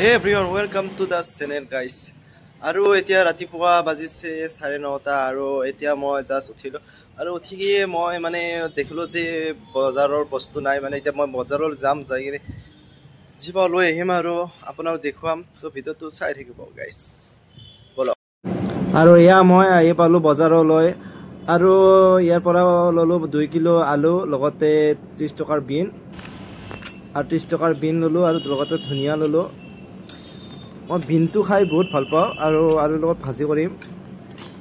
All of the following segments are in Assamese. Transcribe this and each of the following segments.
Hey everyone, welcome to the channel guys. আৰু এতিয়া ৰাতিপুৱা বাজিছে 9:30 আৰু এতিয়া মই জাস্ট উঠিলো আৰু উঠি গিয়ে মই মানে দেখিলো যে বজাৰৰ বস্তু নাই মানে এতিয়া মই বজাৰৰ যাম যাই কিনে জিবা লৈ আহিম আৰু আপোনাক দেখুৱাম তো ভিডিওটো চাই থাকিব গাইস বলো আৰু ইয়া মই আহি পালো বজাৰলৈ আৰু ইয়াৰ পৰা ললো 2 কিলো আলু লগতে 30 টকাৰ বিন আৰু 30 টকাৰ বিন ললো আৰু লগতে ধনিয়া ললো মই বিনটো খাই বহুত ভাল পাওঁ আৰু লগত ভাজি কৰিম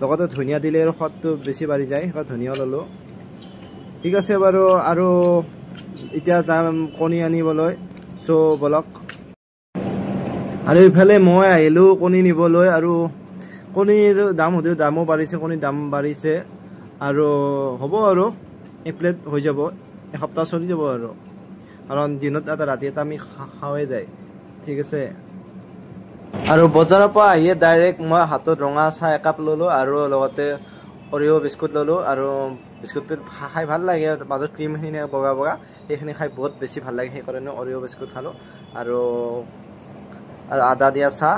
লগতে ধনিয়া দিলে আৰু সোৱাদটো বেছি বাঢ়ি যায় সেই ধনিয়া ললো ঠিক আছে বাৰু আৰু এতিয়া যাম কণী আনিবলৈ সো বলক আৰু ইফালে মই আহিলো কণী নিবলৈ আৰু কণীৰ দামো বাঢ়িছে কণীৰ দাম বাঢ়িছে আৰু হ'ব আৰু এক প্লেট হৈ যাব এসপ্তাহ চলি যাব আৰু কাৰণ দিনত এটা ৰাতি এটা আমি খাওঁৱে যায় ঠিক আছে আৰু বজাৰৰ পৰা আহিয়ে ডাইৰেক্ট মই হাতত ৰঙা চাহ একাপ ললো আৰু লগতে অৰিও বিস্কুট ললো আৰু বিস্কুটটো খাই ভাল লাগে মাজত ক্ৰীম খিনি বগা বগা এইখিনি খাই বহুত বেছি ভাল লাগে সেই কাৰণে অৰিও বিস্কুট খালো আৰু আদা দিয়া চাহ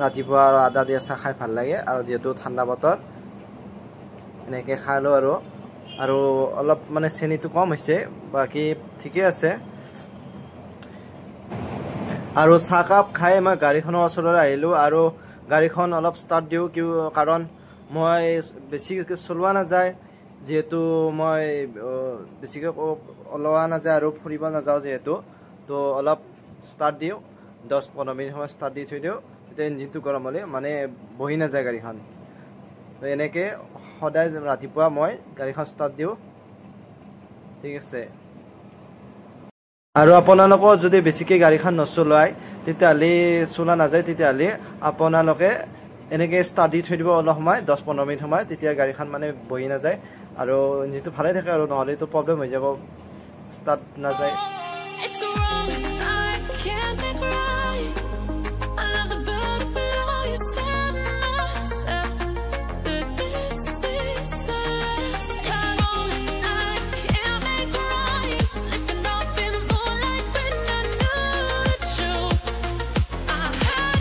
ৰাতিপুৱা আদা দিয়া চাহ খাই ভাল লাগে আৰু যেহেতু ঠাণ্ডা বতৰ এনেকৈ খালো আৰু অলপ মানে চেনিটো কম হৈছে বাকি ঠিকে আছে আৰু চাহ কাপ খাই মই গাড়ীখনৰ ওচৰলৈ আহিলো আৰু গাড়ীখন অলপ ষ্টাৰ্ট দিও কাৰণ মই বেছিকৈ চলোৱা নাযায় যেহেতু মই বেছিকৈ ওলোৱা নাযায় আৰু ফুৰিব নাযাওঁ যেহেতু তো অলপ ষ্টাৰ্ট দিও 10-15 মিনিট সময় ষ্টাৰ্ট দি থৈ দিও তেতিয়া ইঞ্জিনটো গৰম হ'লে মানে বহি নাযায় গাড়ীখন তো এনেকৈ সদায় ৰাতিপুৱা মই গাড়ীখন ষ্টাৰ্ট দিও ঠিক আছে আৰু আপোনালোকৰ যদি বেছিকৈ গাড়ীখন নচলায় তেতিয়াহ'লে চলা নাযায় তেতিয়াহ'লে আপোনালোকে এনেকৈ ষ্টাৰ্ট দি থৈ দিব অলপ সময় 10-15 মিনিট সময় তেতিয়া গাড়ীখন মানে বহি নাযায় আৰু ইঞ্জিনটো ভালে থাকে আৰু নহ'লেতো প্ৰব্লেম হৈ যাব ষ্টাৰ্ট নাযায়